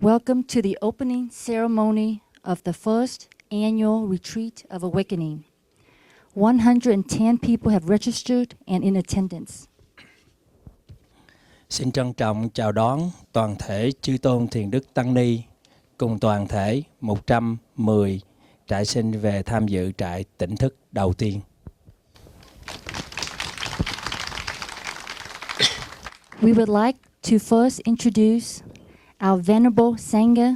Welcome to the opening ceremony of the first annual Retreat of Awakening. 110 people have registered and in attendance. Xin trân trọng chào đón toàn thể chư tôn thiền đức tăng ni cùng toàn thể 110 trại sinh về tham dự trại tỉnh thức đầu tiên. We would like to first introduce our Venerable Sangha,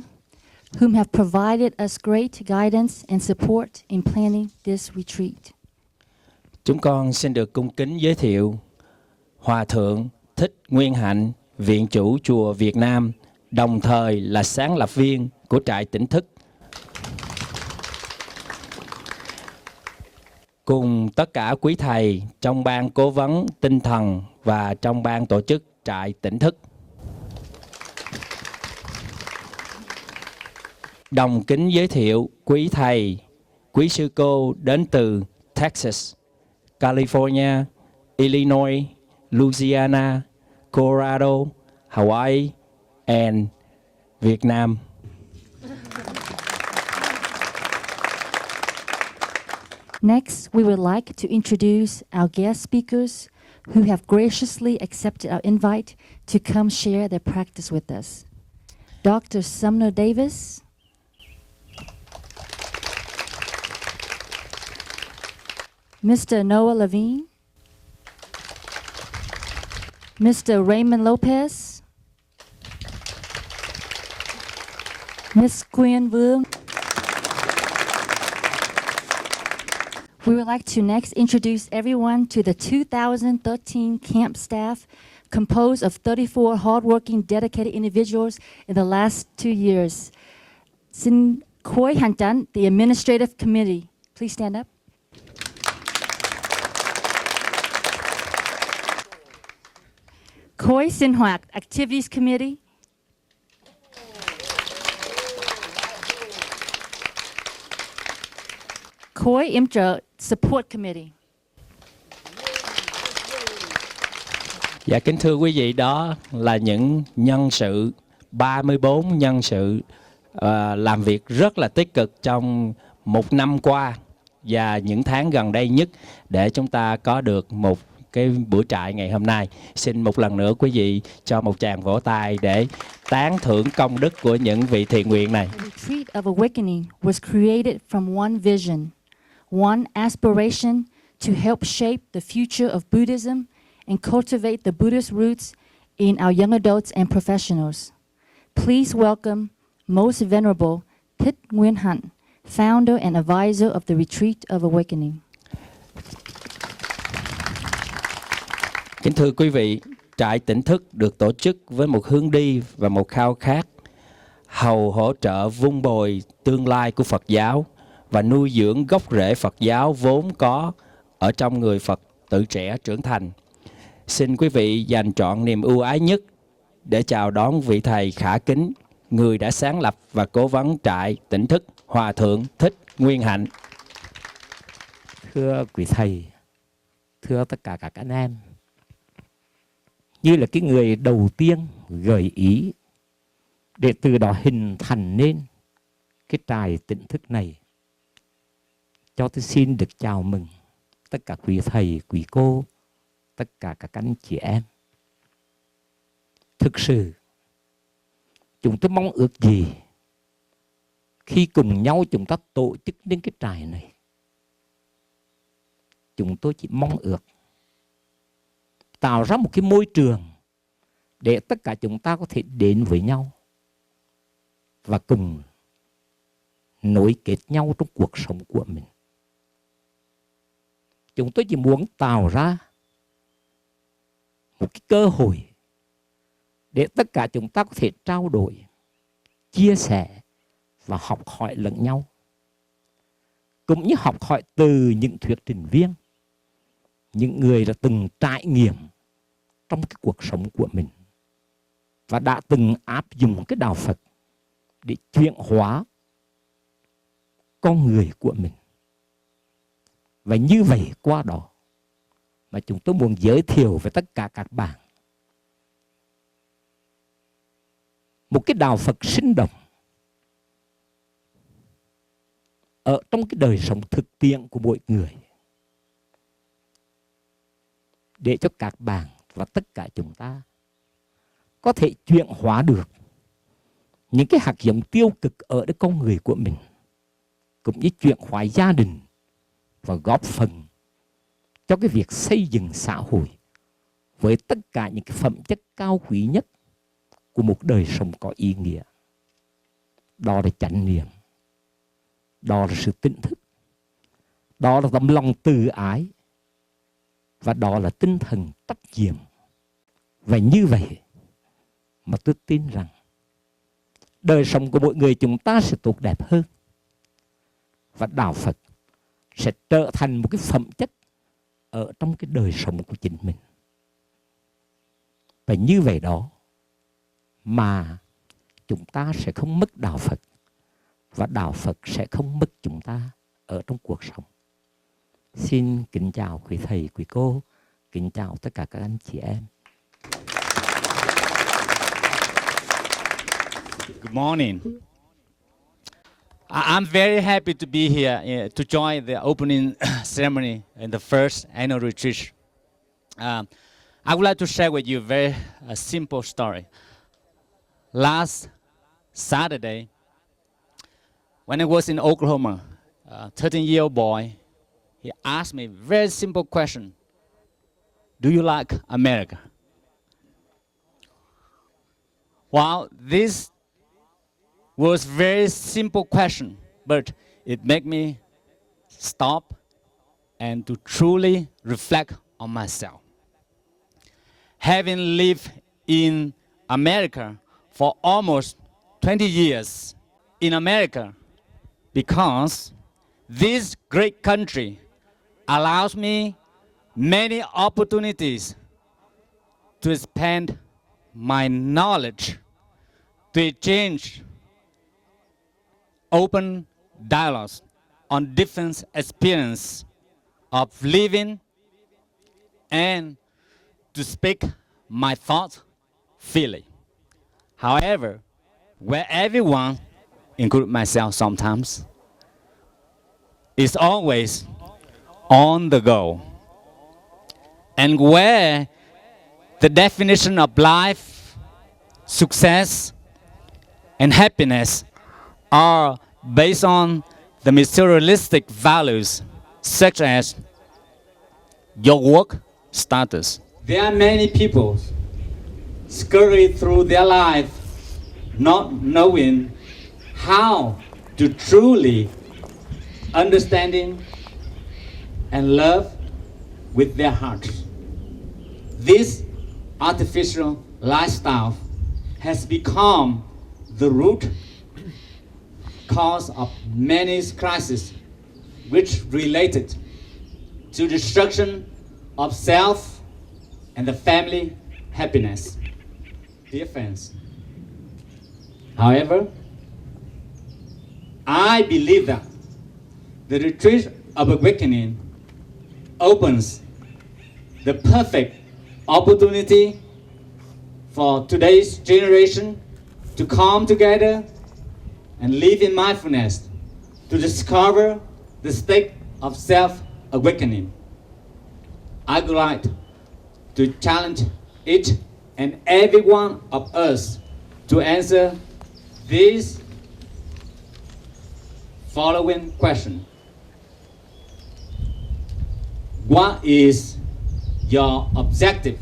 whom have provided us great guidance and support in planning this retreat. Chúng con xin được cung kính giới thiệu Hòa Thượng Thích Nguyên Hạnh, Viện chủ Chùa Việt Nam, đồng thời là sáng lập viên của trại tỉnh thức, cùng tất cả quý thầy trong ban cố vấn tinh thần và trong ban tổ chức trại tỉnh thức. Đồng kính giới thiệu quý thầy, quý sư cô đến từ Texas, California, Illinois, Louisiana, Colorado, Hawaii, and Việt Nam. Next, we would like to introduce our guest speakers who have graciously accepted our invite to come share their practice with us. Dr. Sumner Davis, Mr. Noah Levine, Mr. Raymond Lopez, Ms. Quyên Vương. We would like to next introduce everyone to the 2013 camp staff composed of 34 hardworking, dedicated individuals in the last 2 years. Xin Khối Hành Chánh, the Administrative Committee. Please stand up. Khối Sinh hoạt Activities Committee. Khối Yểm trợ Support Committee. Dạ kính thưa quý vị, đó là những nhân sự, 34 nhân sự làm việc rất là tích cực trong một năm qua và những tháng gần đây nhất để chúng ta có được một cái buổi trại ngày hôm nay. Xin một lần nữa quý vị cho một tràng vỗ tay để tán thưởng công đức của những vị thiện nguyện này. The Retreat of Awakening was created from one vision, one aspiration to help shape the future of Buddhism and cultivate the Buddhist roots in our young adults and professionals. Please welcome Most Venerable Thích Nguyên Hạnh, founder and advisor of the Retreat of Awakening. Kính thưa quý vị, trại tỉnh thức được tổ chức với một hướng đi và một khao khát hỗ trợ vun bồi tương lai của Phật giáo và nuôi dưỡng gốc rễ Phật giáo vốn có ở trong người Phật tử trẻ trưởng thành. Xin quý vị dành trọn niềm ưu ái nhất để chào đón vị thầy khả kính, người đã sáng lập và cố vấn trại tỉnh thức, Hòa Thượng Thích Nguyên Hạnh. Thưa quý thầy, thưa tất cả các anh em, như là cái người đầu tiên gợi ý để từ đó hình thành nên cái trại tỉnh thức này, cho tôi xin được chào mừng tất cả quý thầy, quý cô, tất cả các anh chị em. Thực sự, chúng tôi mong ước gì khi cùng nhau chúng ta tổ chức đến cái trại này? Chúng tôi chỉ mong ước tạo ra một cái môi trường để tất cả chúng ta có thể đến với nhau và cùng nối kết nhau trong cuộc sống của mình. Chúng tôi chỉ muốn tạo ra một cái cơ hội để tất cả chúng ta có thể trao đổi, chia sẻ và học hỏi lẫn nhau. Cũng như học hỏi từ những thuyết trình viên, những người đã từng trải nghiệm trong cái cuộc sống của mình và đã từng áp dụng cái đạo Phật để chuyển hóa con người của mình. Và như vậy qua đó mà chúng tôi muốn giới thiệu với tất cả các bạn một cái đạo Phật sinh động ở trong cái đời sống thực tiễn của mỗi người, để cho các bạn và tất cả chúng ta có thể chuyển hóa được những cái hạt giống tiêu cực ở cái con người của mình, cũng như chuyển hóa gia đình và góp phần cho cái việc xây dựng xã hội với tất cả những cái phẩm chất cao quý nhất của một đời sống có ý nghĩa. Đó là chánh niệm, đó là sự tỉnh thức, đó là tấm lòng từ ái, và đó là tinh thần trách nhiệm. Và như vậy mà tôi tin rằng đời sống của mỗi người chúng ta sẽ tốt đẹp hơn, và đạo Phật sẽ trở thành một cái phẩm chất ở trong cái đời sống của chính mình. Và như vậy đó mà chúng ta sẽ không mất đạo Phật, và đạo Phật sẽ không mất chúng ta ở trong cuộc sống. Xin kính chào quý thầy, quý cô, kính chào tất cả các anh chị em. Good morning. I'm very happy to be here to join the opening ceremony in the first annual retreat. I would like to share with you a very simple story. Last Saturday, when I was in Oklahoma, a 13-year-old boy, he asked me a very simple question. Do you like America? Well, this was very simple question, but it made me stop and to truly reflect on myself. Having lived in America for almost 20 years, in America, because this great country allows me many opportunities to expand my knowledge, to exchange open dialogues on different experiences of living, and to speak my thoughts freely. However, where everyone, including myself sometimes, is always on the go, and where the definition of life, success, and happiness are based on the materialistic values such as your work status. There are many people scurry through their life not knowing how to truly understanding and love with their hearts. This artificial lifestyle has become the root cause of many crises which related to destruction of self and the family happiness. Dear friends, however, I believe that the retreat of awakening opens the perfect opportunity for today's generation to come together and live in mindfulness, to discover the state of self-awakening. I would like to challenge each and every one of us to answer this following question. What is your objective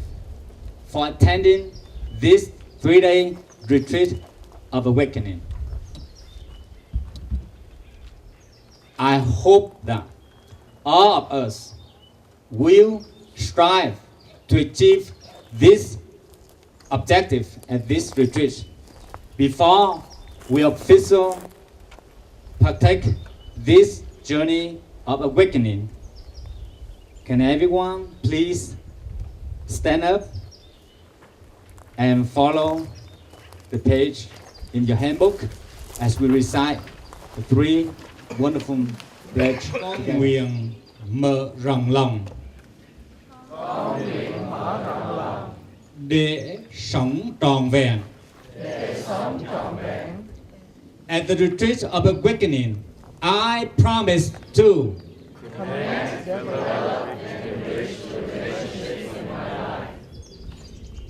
for attending this 3-day retreat of awakening? I hope that all of us will strive to achieve this objective at this retreat before we officially partake this journey of awakening. Can everyone please stand up and follow the page in your handbook as we recite the 3 wonderful pledges. Con nguyện mở rộng lòng để sống trọn vẹn At the retreat of awakening, I promise to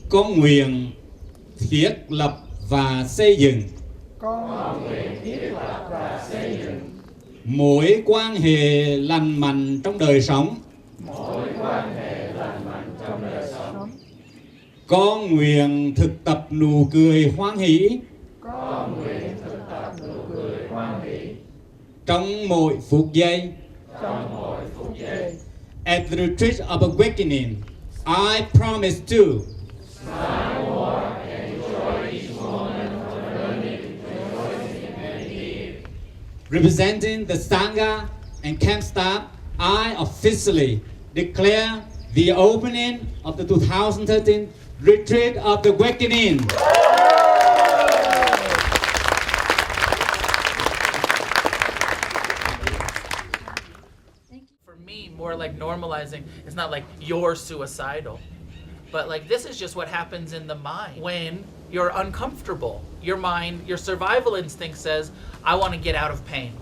con nguyện thiết lập và xây dựng mối quan hệ lành mạnh trong đời sống. Con nguyện thực tập nụ cười hoan hỷ trong mỗi phút giây. At the retreat of awakening, I promise to representing the Sangha and camp staff, I officially declare the opening of the 2013 Retreat of the Awakening. For me, more like normalizing, it's not like you're suicidal, but like this is just what happens in the mind when you're uncomfortable. Your mind, your survival instinct says, I want to get out of pain.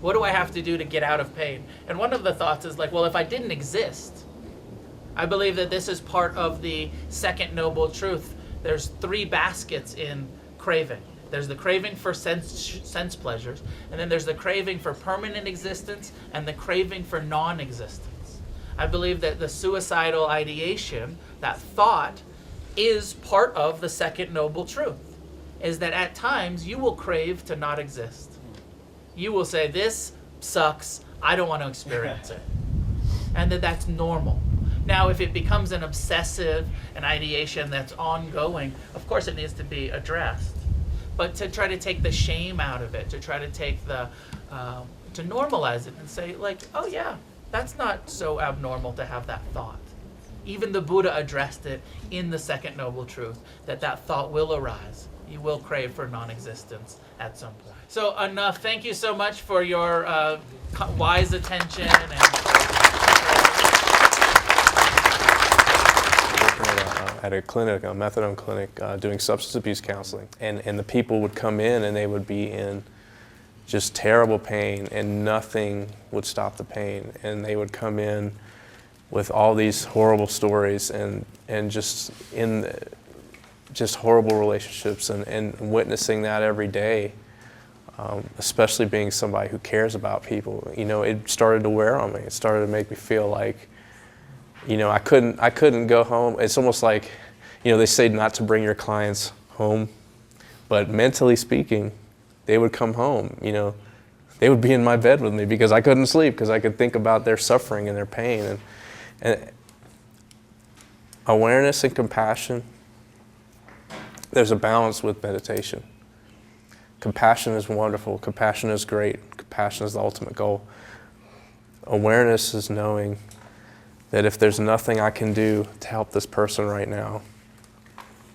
What do I have to do to get out of pain? And one of the thoughts is like, well, if I didn't exist, I believe that this is part of the second noble truth. There's 3 baskets in craving. There's the craving for sense pleasures, and then there's the craving for permanent existence and the craving for non-existence. I believe that the suicidal ideation, that thought, is part of the second noble truth, is that at times you will crave to not exist. You will say, this sucks, I don't want to experience it. And that's normal. Now, if it becomes an obsessive, an ideation that's ongoing, of course it needs to be addressed. But to try to take the shame out of it, to try to take the, to normalize it and say like, oh yeah, that's not so abnormal to have that thought. Even the Buddha addressed it in the second noble truth, that thought will arise. You will crave for non-existence at some point. So enough. Thank you so much for your wise attention. At a clinic, a methadone clinic, doing substance abuse counseling. And the people would come in and they would be in just terrible pain and nothing would stop the pain. And they would come in with all these horrible stories and just horrible relationships and witnessing that every day, especially being somebody who cares about people. You know, it started to wear on me. It started to make me feel like, you know, I couldn't go home. It's almost like, you know, they say not to bring your clients home, but mentally speaking, they would come home, you know. They would be in my bed with me because I couldn't sleep because I could think about their suffering and their pain. And awareness and compassion, there's a balance with meditation. Compassion is wonderful. Compassion is great. Compassion is the ultimate goal. Awareness is knowing that if there's nothing I can do to help this person right now,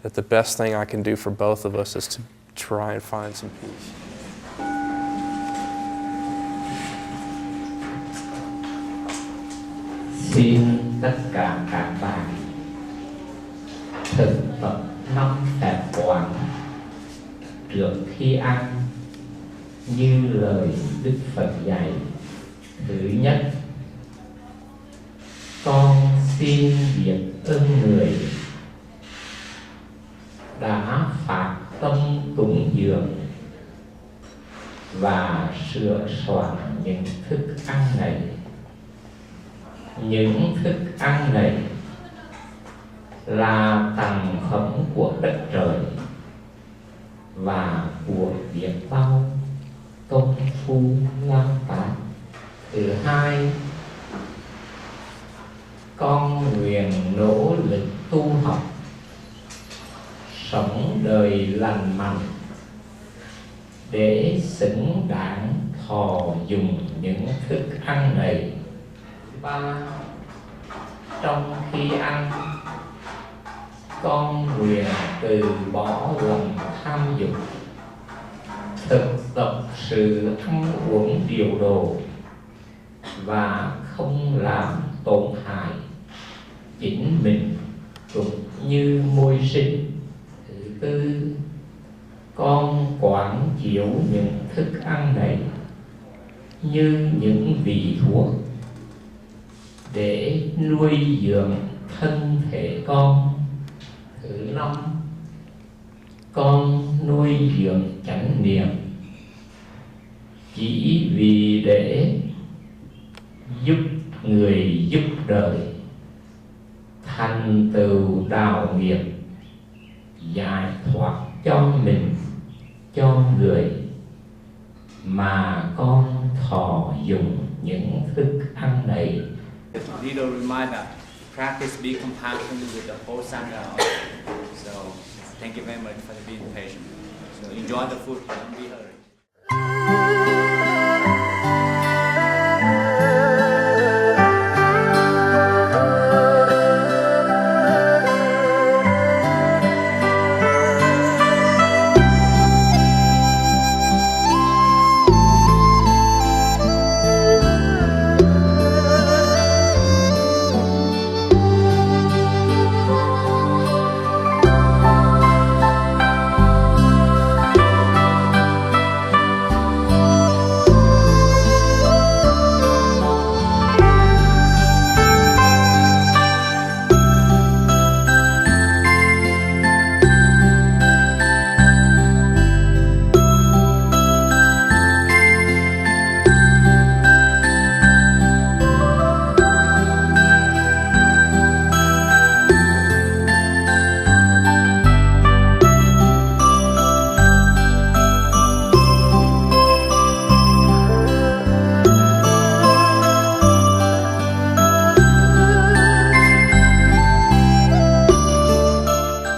that the best thing I can do for both of us is to try and find some peace. Xin tất cả các bạn thực tập 5 phép quán trước khi ăn như lời Đức Phật dạy. Thứ nhất, con xin biết ơn người đã phát tâm cúng dường và sửa soạn những thức ăn này. Những thức ăn này là tặng phẩm của đất trời và của biết bao công phu làm tác. Thứ hai, con nguyện nỗ lực tu học, sống đời lành mạnh để xứng đáng thọ dùng những thức ăn này. Ba, trong khi ăn, con nguyện từ bỏ lòng tham dục, thực tập sự ăn uống điều độ và không làm tổn hại chính mình cũng như môi sinh. Thứ tư, như những vị thuốc để nuôi dưỡng thân thể con. Thứ năm, con nuôi dưỡng chánh niệm chỉ vì để giúp người giúp đời thành tựu đạo nghiệp, giải thoát cho mình, cho người, mà con thọ dụng những thức ăn này. Little reminder, practice be compassionate with the whole Sangha. So, thank you very much for being patient. So, enjoy the food, don't be hurried.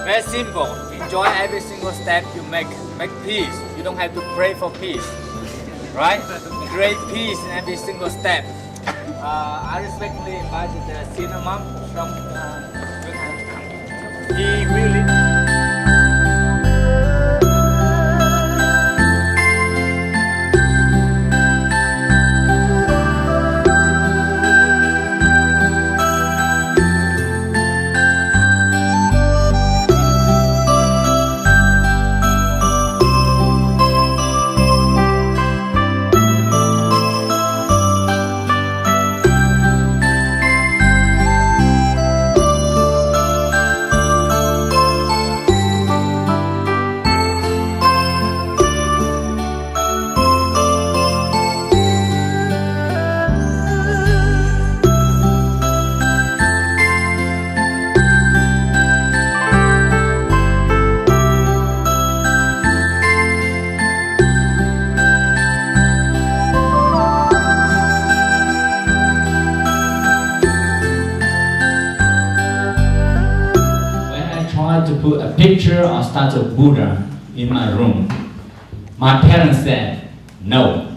Very simple. Enjoy every single step you make. Make peace. You don't have to pray for peace. Right? Great peace in every single step. I respectfully invited the senior monk from Japan. He really... To put a picture or statue of Buddha in my room. My parents said, no,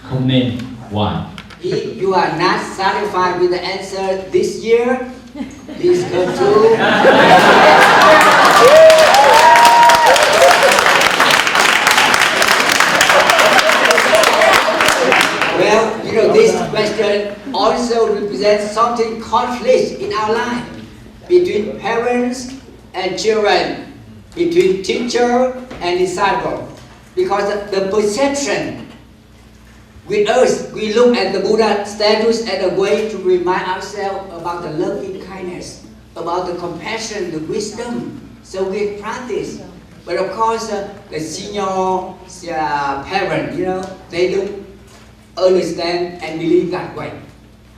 không nên. Why? If you are not satisfied with the answer this year, please come to. Well, you know, this question also represents something conflict in our life between parents and children, between teacher and disciple, because the perception with us, we look at the Buddha statues as a way to remind ourselves about the loving kindness, about the compassion, the wisdom. So we practice. But of course, the senior parent, you know, they don't understand and believe that way.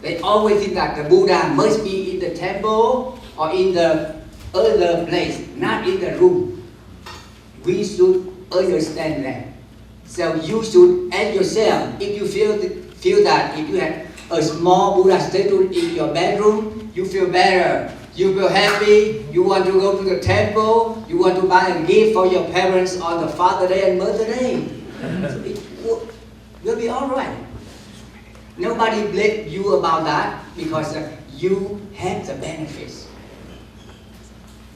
They always think that the Buddha must be in the temple or in the other place, not in the room. We should understand that. So you should ask yourself, if you feel that if you have a small Buddha statue in your bedroom, you feel better, you feel happy, you want to go to the temple, you want to buy a gift for your parents on the Father Day and Mother Day. So it will be all right. Nobody blame you about that because you have the benefits.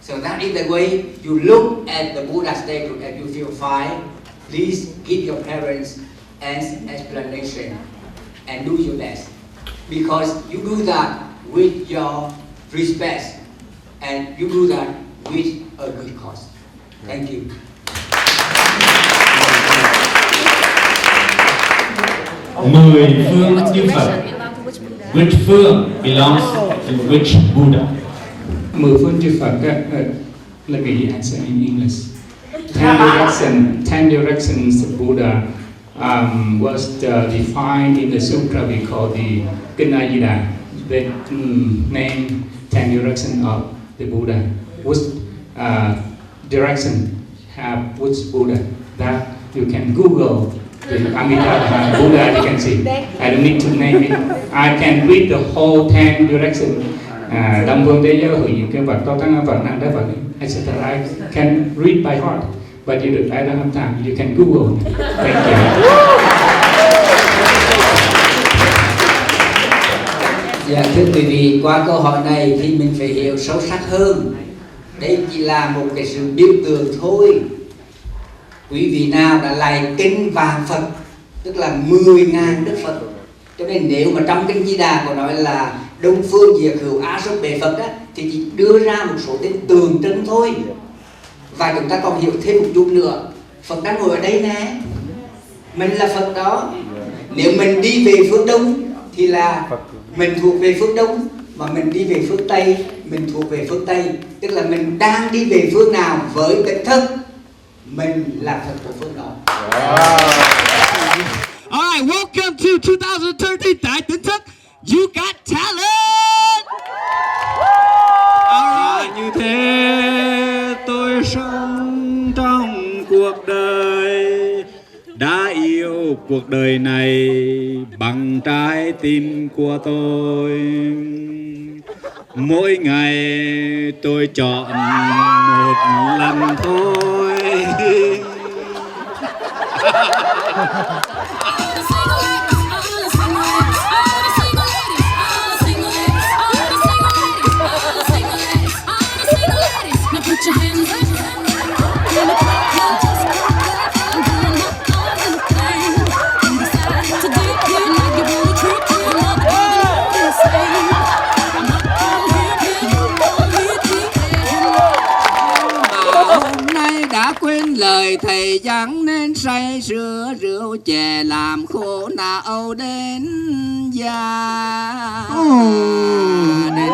So that is the way you look at the Buddha statue and you feel fine. Please give your parents an explanation and do your best. Because you do that with your respect and you do that with a good cause. Thank you. 10 phương chư Phật. Which phương belongs to which Buddha? 10 phương chư Phật. Let me answer in English. 10 directions Buddha was defined in the sutra we call the Kinayida. The name 10 directions of the Buddha. Which direction have which Buddha? That you can Google the Amitabha Buddha, you can see. I don't need to name it. I can read the whole 10 directions. Đông phương thế giới hữu những cái vật to tăng vật nặng đá vật, etc. I can read by heart, but I don't have time. You can Google. Thank you. Dạ, thưa quý vị, qua câu hỏi này thì mình phải hiểu sâu sắc hơn. Đây chỉ là một cái sự biểu tượng thôi. Quý vị nào đã lạy kinh vàng Phật, tức là 10.000 Đức Phật. Cho nên nếu mà trong kinh Di Đà có nói là Đông phương diệt hữu A Súc Bệ Phật á, thì chỉ đưa ra một số tên tượng trưng thôi. Và chúng ta còn hiểu thêm một chút nữa. Phật đang ngồi ở đây nè, mình là Phật đó. Nếu mình đi về phương Đông thì là mình thuộc về phương Đông, mà mình đi về phương Tây mình thuộc về phương Tây. Tức là mình đang đi về phương nào với tỉnh thức, mình là Phật của phương đó. Alright, welcome to 2013 tại tỉnh thức. You got talent. Alright, như thế tôi sống trong cuộc đời, đã yêu cuộc đời này bằng trái tim của tôi. Mỗi ngày tôi chọn một lần thôi. Quên lời thầy dặn nên say sưa rượu chè làm khổ não đến gia đình.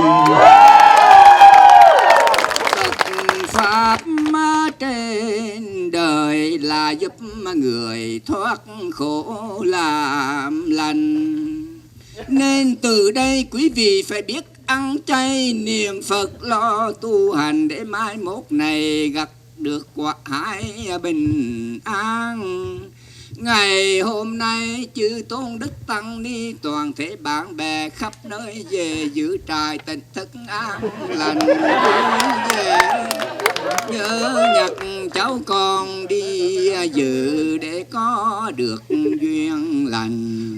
Phật pháp trên đời là giúp người thoát khổ làm lành. Nên từ đây quý vị phải biết ăn chay niệm Phật lo tu hành để mai mốt này gặp được quả hải bình an. Ngày hôm nay chư tôn đức tăng ni toàn thể bạn bè khắp nơi về giữ trại tỉnh thức an lành. Nhớ nhặt cháu con đi dự để có được duyên lành.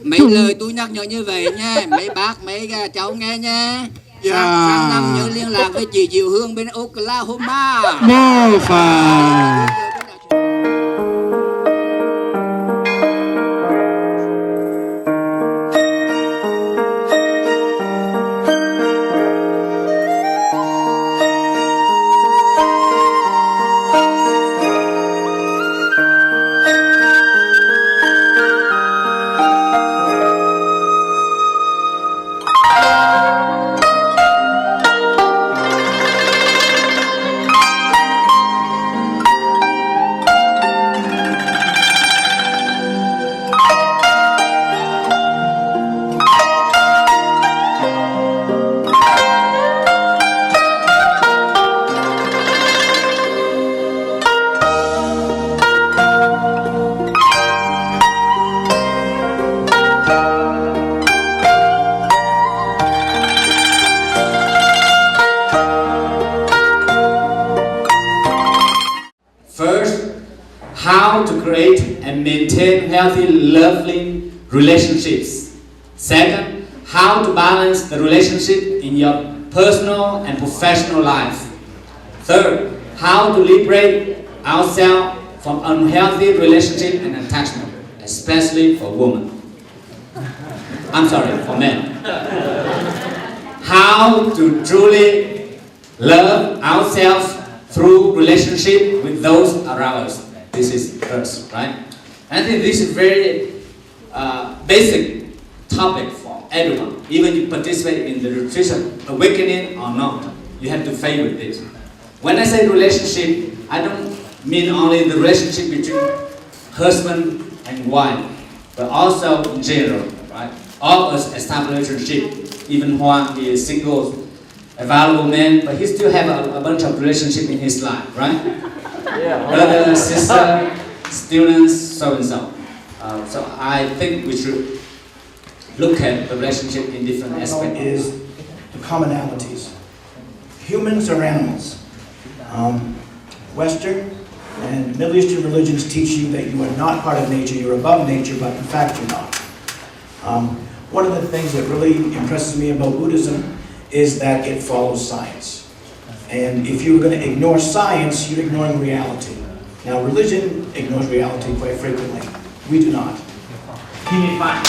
Mấy lời tôi nhắc nhở như vậy nha, mấy bác mấy cháu nghe nha. Sang năm nhớ liên lạc với chị Diệu Hương bên Oklahoma. Mô Phật. How to create and maintain healthy, loving relationships. Second, how to balance the relationship in your personal and professional life. Third, how to liberate ourselves from unhealthy relationship and attachment, especially for women. I'm sorry, for men. How to truly love ourselves through relationship with those around us. This is first, right? I think this is very basic topic for everyone. Even you participate in the nutrition awakening or not, you have to favor this. When I say relationship, I don't mean only the relationship between husband and wife, but also in general, right? All of us establish relationship. Even Juan, he is single, a valuable man, but he still have a bunch of relationship in his life, right? Yeah. Brother, sister, students, so and so. So I think we should look at the relationship in different aspects. Is the commonalities. Humans are animals. Western and Middle Eastern religions teach you that you are not part of nature, you're above nature, but in fact you're not. One of the things that really impresses me about Buddhism is that it follows science. And if you're going to ignore science, you're ignoring reality. Now, religion ignores reality quite frequently. We do not. Give me five.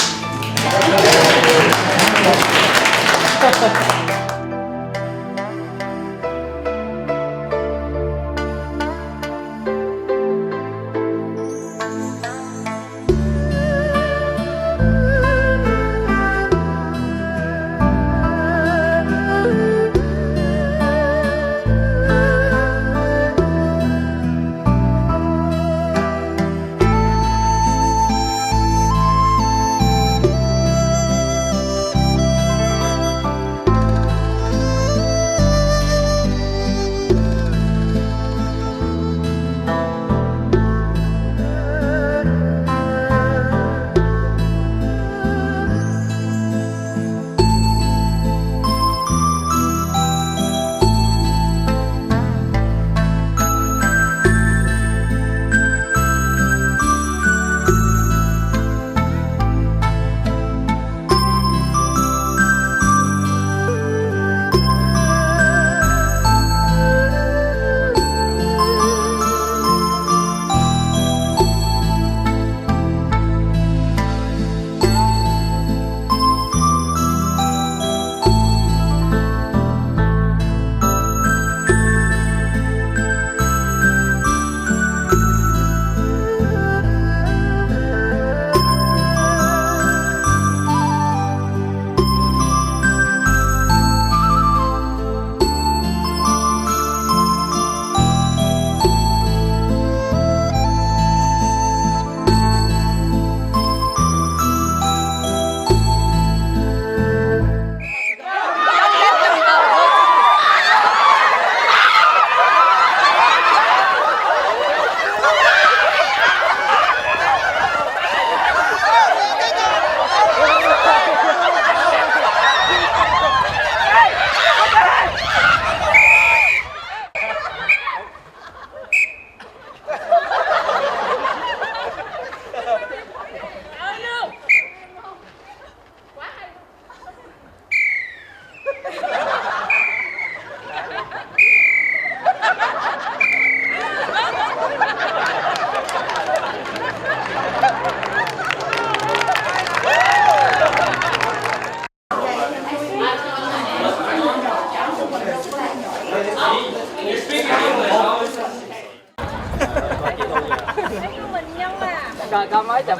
Có mới chụp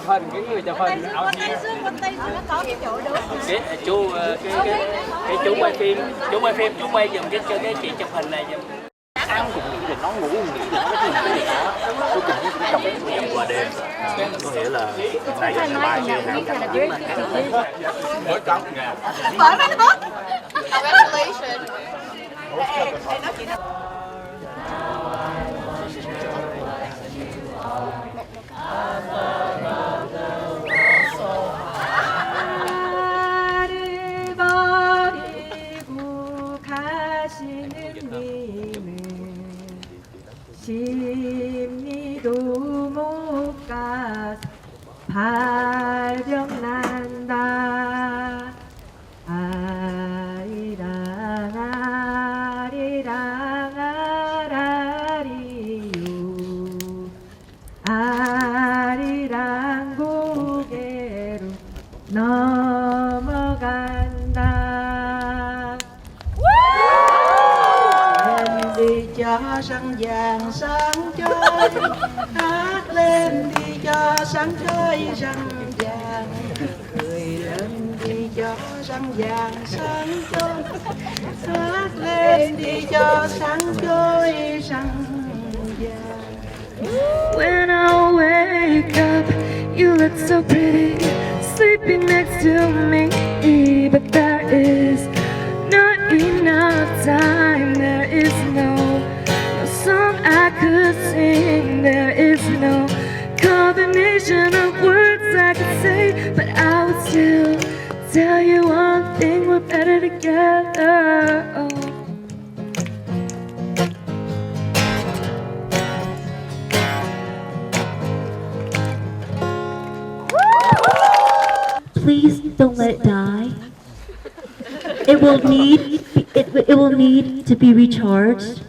hình cái người chụp hình Bên tay nó có cái chỗ được. Cái chú quay phim, chú quay giùm cái chị chụp hình này giùm. Ăn cũng nghĩ là nó ngủ nghĩ là nó cái gì đó cuối cùng cũng trong cái nhầm qua đêm, có nghĩa là này là mai kia hàng cặp nhưng mà mỗi cặp ngà Bởi mấy bớt. Congratulations. Em nói chuyện nào? 심리도 못 가 발병난다 아리랑 아리랑 아라리요 아리랑 고개로 넘어간다 lên đi cho sân vàng sáng chói hát lên đi cho sáng chói sân vàng vàng, cười lớn đi cho răng vàng sáng trôi, xuất lên đi cho sáng trôi răng vàng. When I wake up, you look so pretty, sleeping next to me. But there is not enough time. There is no song I could sing. There is no combination of words I could say. But I would still tell you one thing: we're better together. Oh. Please don't let it die. It will need to be recharged,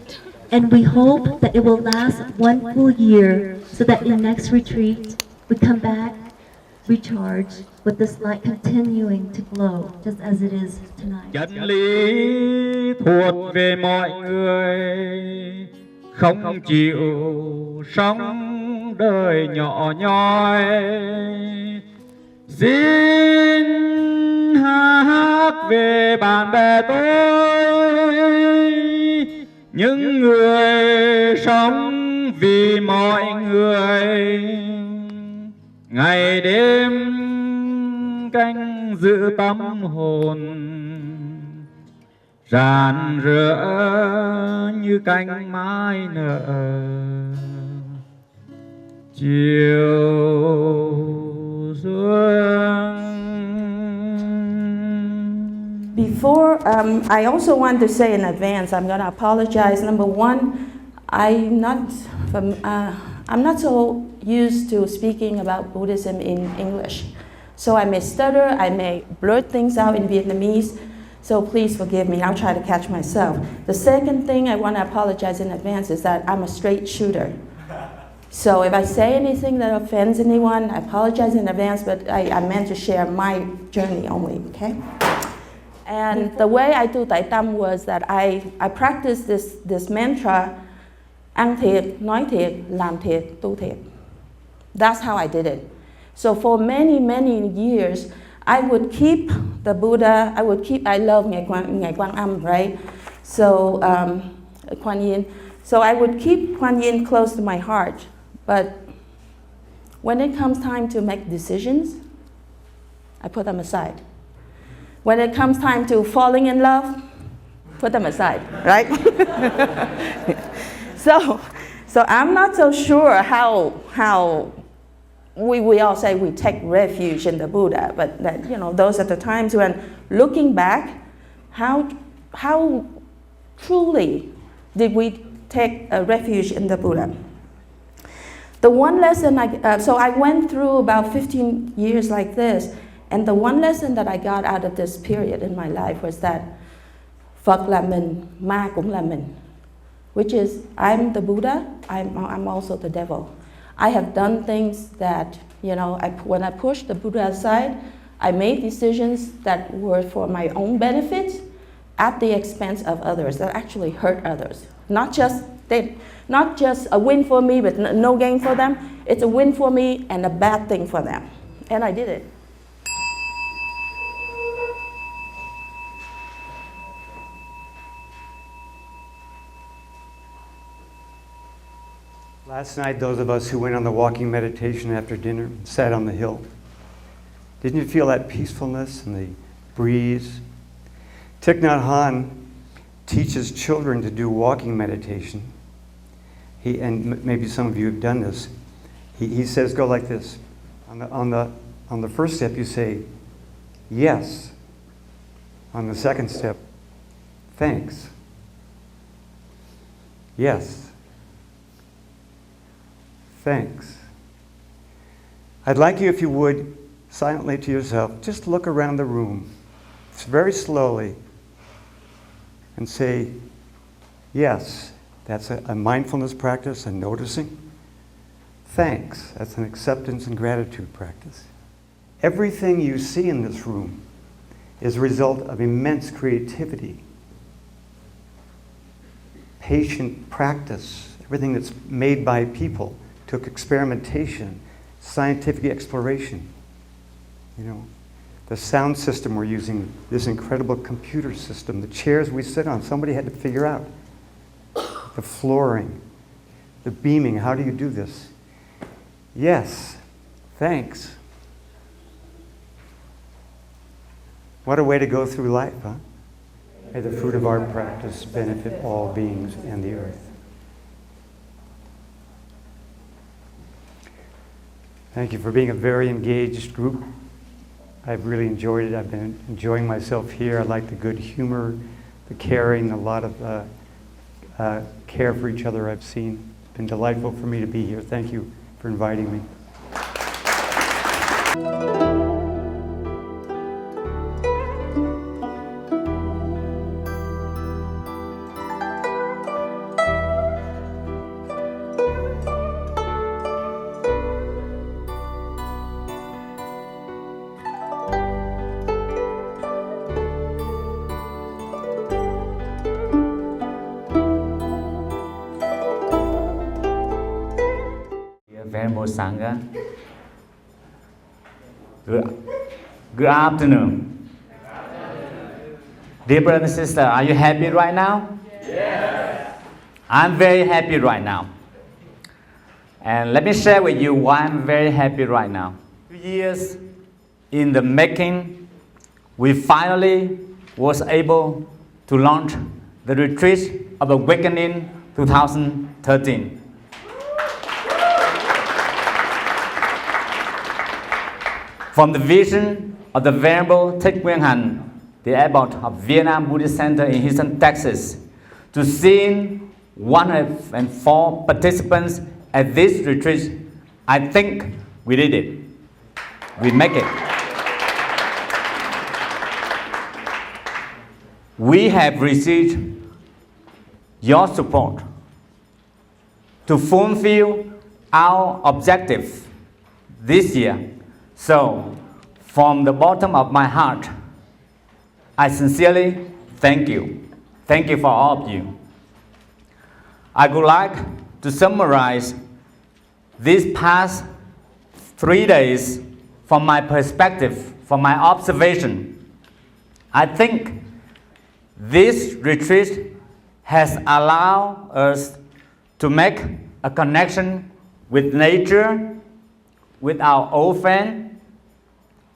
and we hope that it will last 1 full year, so that in next retreat we come back recharged with this light continuing to glow just as it is tonight. Chân lý thuộc về mọi người, không chịu sống đời nhỏ nhoi. Xin hát về bạn bè tôi, những người sống vì mọi người, ngày đêm canh giữ tâm hồn, rạng rỡ như cánh mai nở chiều. Before, I also want to say in advance, I'm going to apologize. Number one, I'm not so used to speaking about Buddhism in English. So I may stutter, I may blurt things out in Vietnamese, so please forgive me, I'll try to catch myself. The second thing I want to apologize in advance is that I'm a straight shooter. So if I say anything that offends anyone, I apologize in advance, but I meant to share my journey only, okay? And the way I do Tai Tam was that I practiced this mantra, ăn thiệt, nói thiệt, làm thiệt, tu thiệt. That's how I did it. So for many, many years, I would keep the Buddha, I love Ngài Quan Âm, right? So, Kuan Yin. So I would keep Kuan Yin close to my heart. But when it comes time to make decisions, I put them aside. When it comes time to falling in love, put them aside, right? So I'm not so sure how we all say we take refuge in the Buddha, but that, you know, those are the times when, looking back, how truly did we take a refuge in the Buddha? The one lesson so I went through about 15 years like this, and the one lesson that I got out of this period in my life was that Phật là mình, ma cũng là mình, which is I'm the Buddha, I'm also the devil. I have done things that, you know, when I pushed the Buddha aside, I made decisions that were for my own benefit at the expense of others, that actually hurt others. Not just a win for me, but no gain for them. It's a win for me and a bad thing for them. And I did it. Last night, those of us who went on the walking meditation after dinner sat on the hill. Didn't you feel that peacefulness and the breeze? Thich Nhat Hanh teaches children to do walking meditation. And maybe some of you have done this. He says, go like this. On the first step, you say, yes. On the second step, thanks. Yes. Thanks. I'd like you, if you would, silently to yourself, just look around the room, very slowly, and say, yes. That's a mindfulness practice, a noticing. Thanks. That's an acceptance and gratitude practice. Everything you see in this room is a result of immense creativity, patient practice. Everything that's made by people took experimentation, scientific exploration. You know, the sound system we're using, this incredible computer system, the chairs we sit on, somebody had to figure out. The flooring, the beaming, how do you do this? Yes, thanks. What a way to go through life, huh? May the fruit of our practice benefit all beings and the earth. Thank you for being a very engaged group. I've really enjoyed it. I've been enjoying myself here. I like the good humor, the caring, a lot of care for each other I've seen. It's been delightful for me to be here. Thank you for inviting me. Venerable Sangha. Good afternoon. Dear brother and sister, are you happy right now? Yes. I'm very happy right now. And let me share with you why I'm very happy right now. 2 years in the making, we finally was able to launch the Retreat of Awakening 2013. From the vision of the Venerable Thích Nguyên Hạnh, the abbot of Vietnam Buddhist Center in Houston, Texas, to seeing 104 participants at this retreat, I think we did it. We make it. We have received your support to fulfill our objective this year. So, from the bottom of my heart, I sincerely thank you. Thank you for all of you. I would like to summarize these past 3 days from my perspective, from my observation. I think this retreat has allowed us to make a connection with nature, with our old friend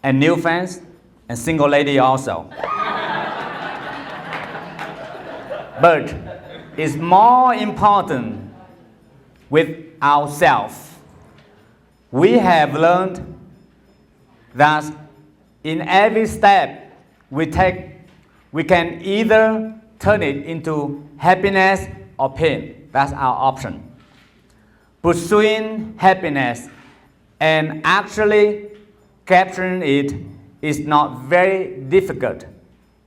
and new friends and single lady also. But it's more important with ourselves. We have learned that in every step we take, we can either turn it into happiness or pain. That's our option. Pursuing happiness and actually capturing it is not very difficult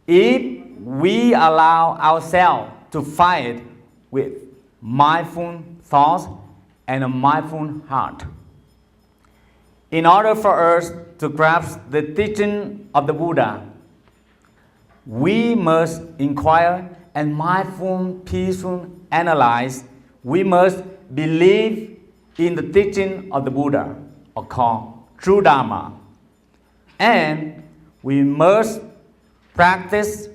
if we allow ourselves to find it with mindful thoughts and a mindful heart. In order for us to grasp the teaching of the Buddha, we must inquire and mindful, peaceful analyze. We must believe in the teaching of the Buddha, or called true Dharma. And we must practice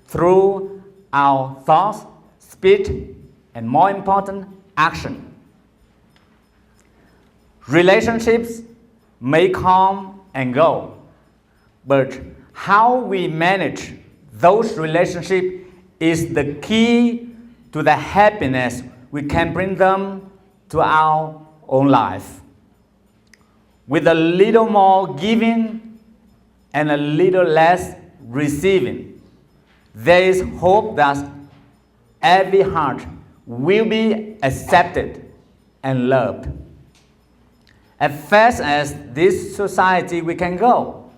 through our thoughts, speech, and more important, action. Relationships may come and go, but how we manage those relationships is the key to the happiness we can bring them to our own life. With a little more giving and a little less receiving, there is hope that every heart will be accepted and loved. As fast as this society we can go,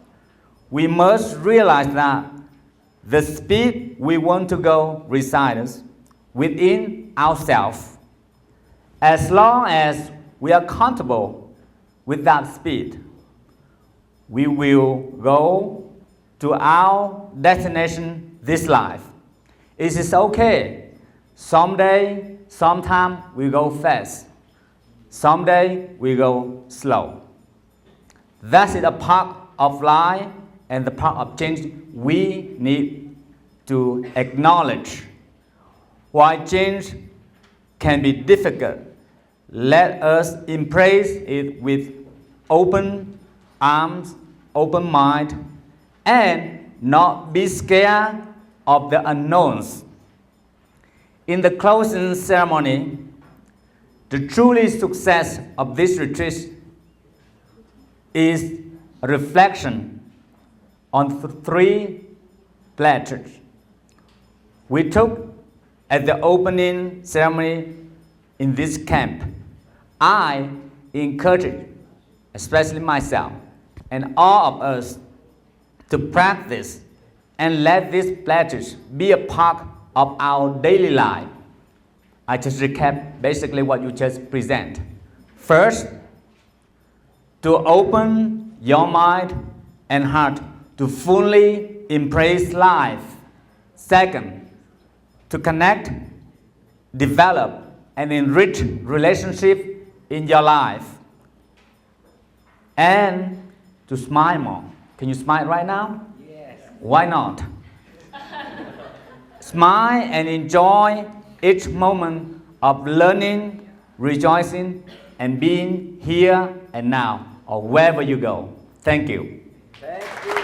we must realize that the speed we want to go resides within ourselves. As long as we are comfortable with that speed, we will go to our destination this life. It is okay. Someday, sometime we go fast. Someday we go slow. That is a part of life and the part of change we need to acknowledge. While change can be difficult, let us embrace it with open arms, open mind, and not be scared of the unknowns. In the closing ceremony, the truly success of this retreat is a reflection on three pledges we took at the opening ceremony in this camp. I encourage, especially myself, and all of us to practice and let these pledges be a part of our daily life. I just recap basically what you just present. First, to open your mind and heart to fully embrace life. Second, to connect, develop, and enrich relationship in your life. And to smile more. Can you smile right now? Yes. Why not? Smile and enjoy each moment of learning, rejoicing, and being here and now, or wherever you go. Thank you. Thank you.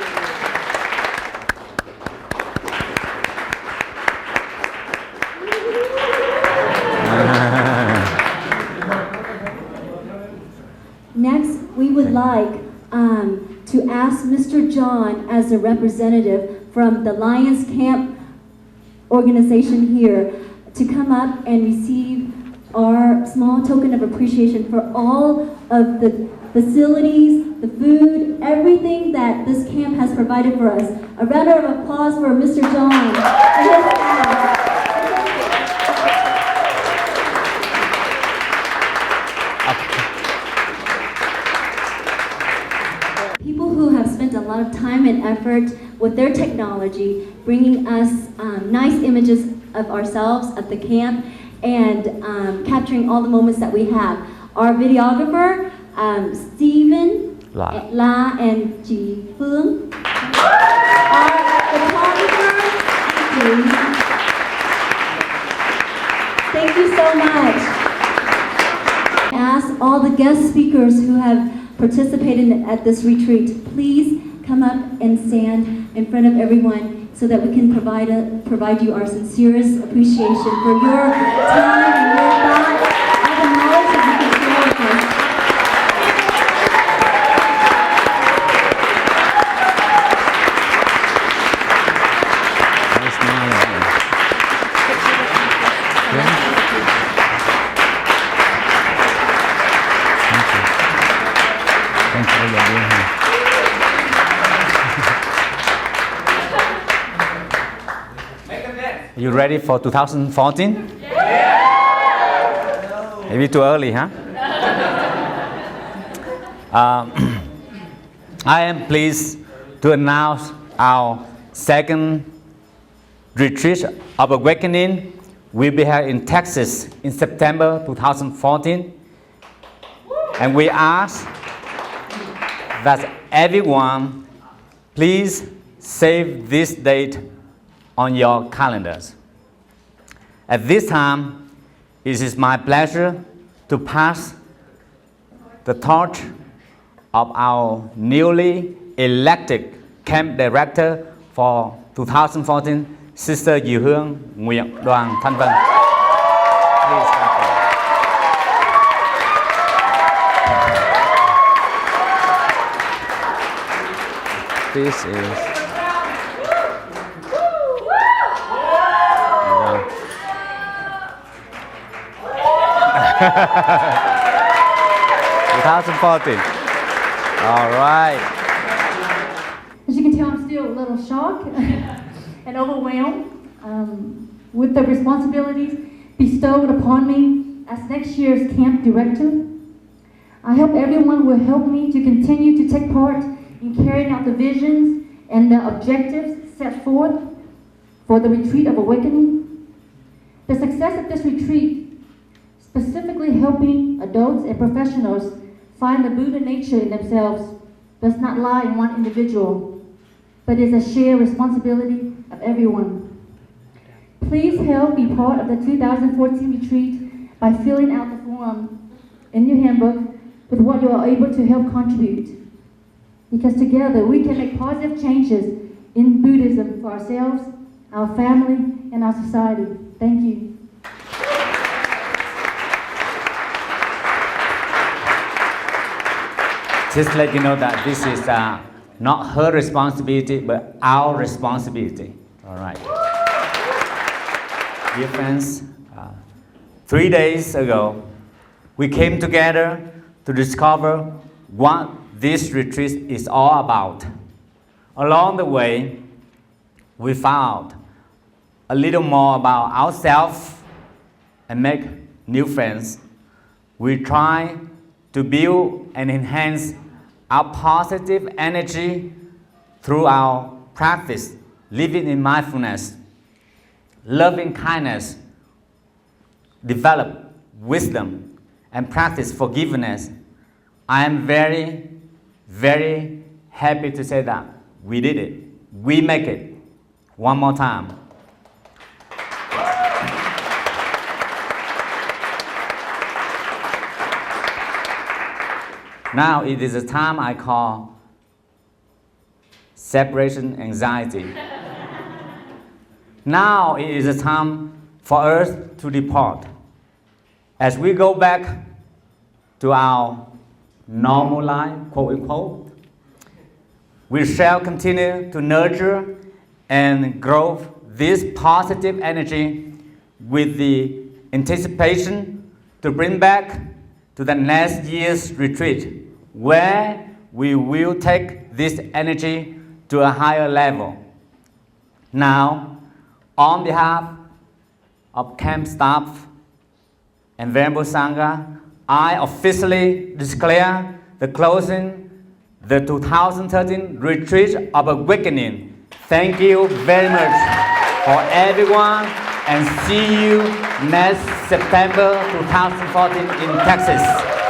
Next, we would like to ask Mr. John, as a representative from the Lions Camp organization here, to come up and receive our small token of appreciation for all of the facilities, the food, everything that this camp has provided for us. A round of applause for Mr. John and his staff. People who have spent a lot of time and effort with their technology, bringing us nice images of ourselves at the camp and capturing all the moments that we have. Our videographer, Stephen, La and Ji Phương. Our photographer, thank you so much. Ask all the guest speakers who have participated at this retreat, please come up and stand in front of everyone so that we can provide you our sincerest appreciation for your time and your thoughts, all the knowledge that you can share with us. You ready for 2014? Yeah. Maybe too early, huh? I am pleased to announce our second retreat of awakening will be held in Texas in September 2014. And we ask that everyone please save this date on your calendars. At this time, it is my pleasure to pass the torch of our newly elected camp director for 2014, Sister Diệu Hương Nguyện Đoàn Thanh Vân. Please come forward. This is 2014. All right. As you can tell, I'm still a little shocked and overwhelmed with the responsibilities bestowed upon me as next year's camp director. I hope everyone will help me to continue to take part in carrying out the visions and the objectives set forth for the Retreat of Awakening. The success of this retreat, specifically helping adults and professionals find the Buddha nature in themselves, does not lie in one individual, but is a shared responsibility of everyone. Please help be part of the 2014 retreat by filling out the form in your handbook with what you are able to help contribute. Because together we can make positive changes in Buddhism for ourselves, our family, and our society. Thank you. Just let you know that this is not her responsibility, but our responsibility. All right. Dear friends, 3 days ago, we came together to discover what this retreat is all about. Along the way, we found a little more about ourselves and make new friends. We try to build and enhance our positive energy through our practice, living in mindfulness, loving kindness, develop wisdom, and practice forgiveness. I am very, very happy to say that we did it. We make it. One more time. Now it is a time I call separation anxiety. Now it is a time for us to depart. As we go back to our normal life, quote unquote, we shall continue to nurture and grow this positive energy with the anticipation to bring back to the next year's retreat, where we will take this energy to a higher level. Now, on behalf of camp staff and Venerable Sangha, I officially declare the closing the 2013 Retreat of Awakening. Thank you very much for everyone, and see you next September 2014 in Texas.